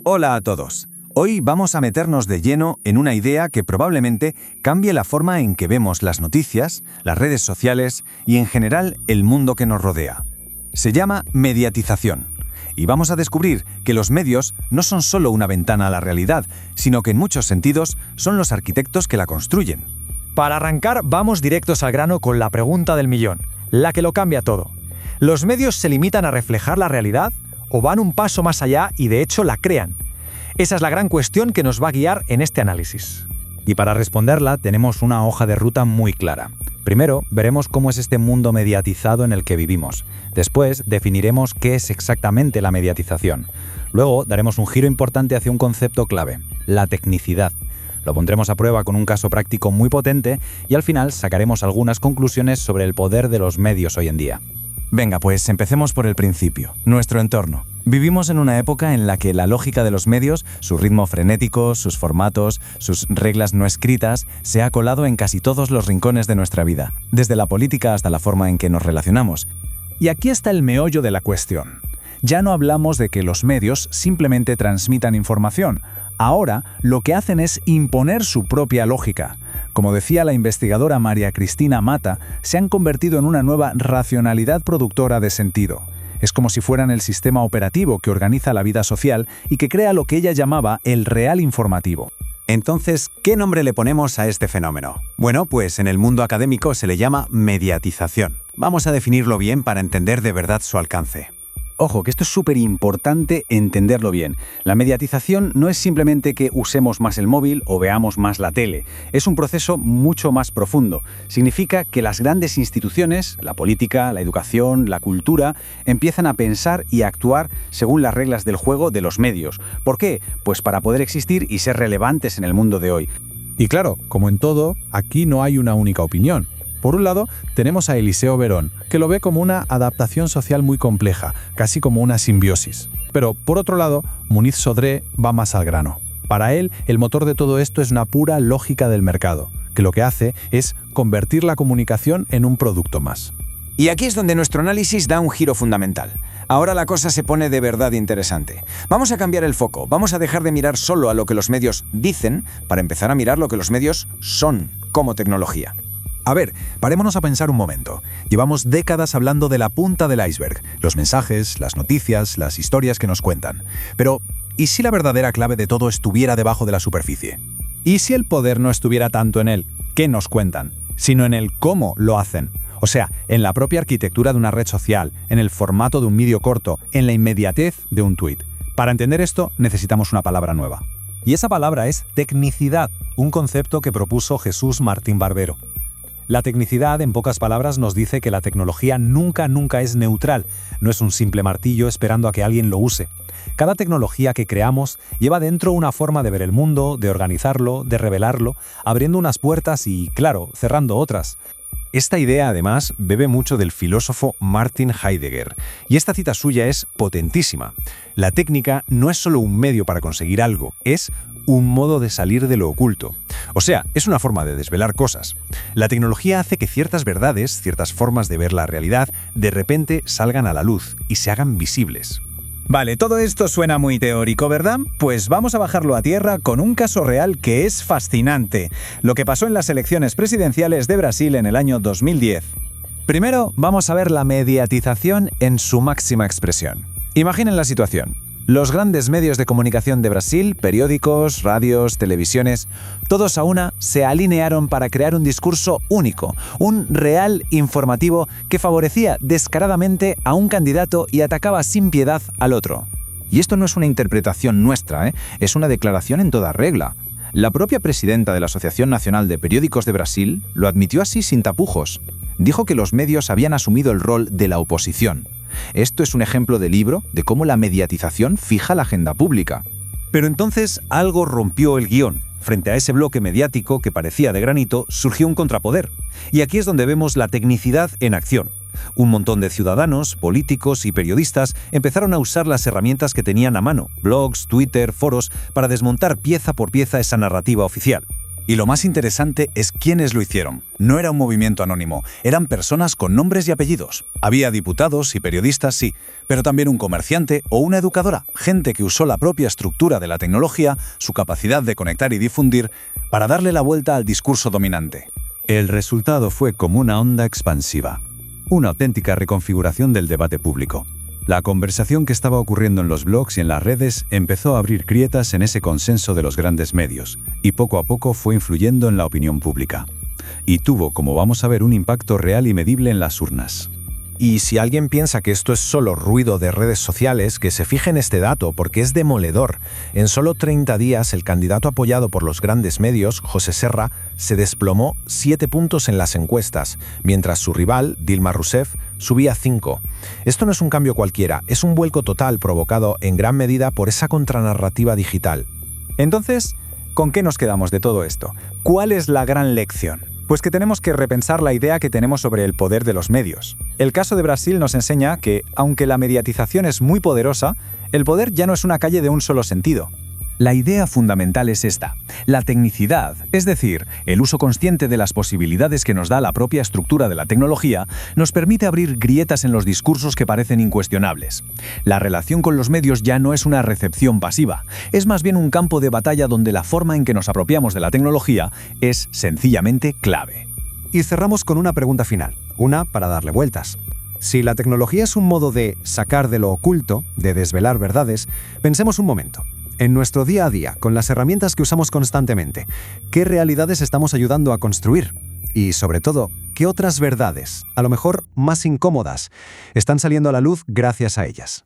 Hola a todos. Hoy vamos a meternos de lleno en una idea que probablemente cambie la forma en que vemos las noticias, las redes sociales y en general el mundo que nos rodea. Se llama mediatización. Y vamos a descubrir que los medios no son solo una ventana a la realidad, sino que en muchos sentidos son los arquitectos que la construyen. Para arrancar, vamos directos al grano con la pregunta del millón, la que lo cambia todo. ¿Los medios se limitan a reflejar la realidad o van un paso más allá y de hecho la crean? Esa es la gran cuestión que nos va a guiar en este análisis. Y para responderla tenemos una hoja de ruta muy clara. Primero, veremos cómo es este mundo mediatizado en el que vivimos. Después, definiremos qué es exactamente la mediatización. Luego, daremos un giro importante hacia un concepto clave, la tecnicidad. Lo pondremos a prueba con un caso práctico muy potente y al final sacaremos algunas conclusiones sobre el poder de los medios hoy en día. Venga, pues empecemos por el principio, nuestro entorno. Vivimos en una época en la que la lógica de los medios, su ritmo frenético, sus formatos, sus reglas no escritas, se ha colado en casi todos los rincones de nuestra vida, desde la política hasta la forma en que nos relacionamos. Y aquí está el meollo de la cuestión. Ya no hablamos de que los medios simplemente transmitan información. Ahora lo que hacen es imponer su propia lógica. Como decía la investigadora María Cristina Mata, se han convertido en una nueva racionalidad productora de sentido. Es como si fueran el sistema operativo que organiza la vida social y que crea lo que ella llamaba el real informativo. Entonces, ¿qué nombre le ponemos a este fenómeno? Bueno, pues en el mundo académico se le llama mediatización. Vamos a definirlo bien para entender de verdad su alcance. Ojo, que esto es súper importante entenderlo bien. La mediatización no es simplemente que usemos más el móvil o veamos más la tele. Es un proceso mucho más profundo. Significa que las grandes instituciones, la política, la educación, la cultura, empiezan a pensar y a actuar según las reglas del juego de los medios. ¿Por qué? Pues para poder existir y ser relevantes en el mundo de hoy. Y claro, como en todo, aquí no hay una única opinión. Por un lado, tenemos a Eliseo Verón, que lo ve como una adaptación social muy compleja, casi como una simbiosis. Pero, por otro lado, Muniz Sodré va más al grano. Para él, el motor de todo esto es una pura lógica del mercado, que lo que hace es convertir la comunicación en un producto más. Y aquí es donde nuestro análisis da un giro fundamental. Ahora la cosa se pone de verdad interesante. Vamos a cambiar el foco, vamos a dejar de mirar solo a lo que los medios dicen para empezar a mirar lo que los medios son como tecnología. A ver, parémonos a pensar un momento. Llevamos décadas hablando de la punta del iceberg, los mensajes, las noticias, las historias que nos cuentan. Pero, ¿y si la verdadera clave de todo estuviera debajo de la superficie? ¿Y si el poder no estuviera tanto en el qué nos cuentan, sino en el cómo lo hacen? O sea, en la propia arquitectura de una red social, en el formato de un vídeo corto, en la inmediatez de un tuit. Para entender esto, necesitamos una palabra nueva. Y esa palabra es tecnicidad, un concepto que propuso Jesús Martín Barbero. La tecnicidad, en pocas palabras, nos dice que la tecnología nunca es neutral, no es un simple martillo esperando a que alguien lo use. Cada tecnología que creamos lleva dentro una forma de ver el mundo, de organizarlo, de revelarlo, abriendo unas puertas y, claro, cerrando otras. Esta idea, además, bebe mucho del filósofo Martin Heidegger, y esta cita suya es potentísima. La técnica no es solo un medio para conseguir algo, es un modo de salir de lo oculto. O sea, es una forma de desvelar cosas. La tecnología hace que ciertas verdades, ciertas formas de ver la realidad, de repente salgan a la luz y se hagan visibles. Vale, todo esto suena muy teórico, ¿verdad? Pues vamos a bajarlo a tierra con un caso real que es fascinante. Lo que pasó en las elecciones presidenciales de Brasil en el año 2010. Primero, vamos a ver la mediatización en su máxima expresión. Imaginen la situación. Los grandes medios de comunicación de Brasil, periódicos, radios, televisiones, todos a una se alinearon para crear un discurso único, un real informativo que favorecía descaradamente a un candidato y atacaba sin piedad al otro. Y esto no es una interpretación nuestra, es una declaración en toda regla. La propia presidenta de la Asociación Nacional de Periódicos de Brasil lo admitió así sin tapujos. Dijo que los medios habían asumido el rol de la oposición. Esto es un ejemplo de libro de cómo la mediatización fija la agenda pública. Pero entonces algo rompió el guión. Frente a ese bloque mediático que parecía de granito, surgió un contrapoder. Y aquí es donde vemos la tecnicidad en acción. Un montón de ciudadanos, políticos y periodistas empezaron a usar las herramientas que tenían a mano, blogs, Twitter, foros, para desmontar pieza por pieza esa narrativa oficial. Y lo más interesante es quiénes lo hicieron. No era un movimiento anónimo, eran personas con nombres y apellidos. Había diputados y periodistas, sí, pero también un comerciante o una educadora, gente que usó la propia estructura de la tecnología, su capacidad de conectar y difundir, para darle la vuelta al discurso dominante. El resultado fue como una onda expansiva, una auténtica reconfiguración del debate público. La conversación que estaba ocurriendo en los blogs y en las redes empezó a abrir grietas en ese consenso de los grandes medios, y poco a poco fue influyendo en la opinión pública. Y tuvo, como vamos a ver, un impacto real y medible en las urnas. Y si alguien piensa que esto es solo ruido de redes sociales, que se fije en este dato porque es demoledor. En solo 30 días, el candidato apoyado por los grandes medios, José Serra, se desplomó 7 puntos en las encuestas, mientras su rival, Dilma Rousseff, subía 5. Esto no es un cambio cualquiera, es un vuelco total provocado en gran medida por esa contranarrativa digital. Entonces, ¿con qué nos quedamos de todo esto? ¿Cuál es la gran lección? Pues que tenemos que repensar la idea que tenemos sobre el poder de los medios. El caso de Brasil nos enseña que, aunque la mediatización es muy poderosa, el poder ya no es una calle de un solo sentido. La idea fundamental es esta: la tecnicidad, es decir, el uso consciente de las posibilidades que nos da la propia estructura de la tecnología, nos permite abrir grietas en los discursos que parecen incuestionables. La relación con los medios ya no es una recepción pasiva, es más bien un campo de batalla donde la forma en que nos apropiamos de la tecnología es sencillamente clave. Y cerramos con una pregunta final, una para darle vueltas. Si la tecnología es un modo de sacar de lo oculto, de desvelar verdades, pensemos un momento. En nuestro día a día, con las herramientas que usamos constantemente, ¿qué realidades estamos ayudando a construir? Y, sobre todo, ¿qué otras verdades, a lo mejor más incómodas, están saliendo a la luz gracias a ellas?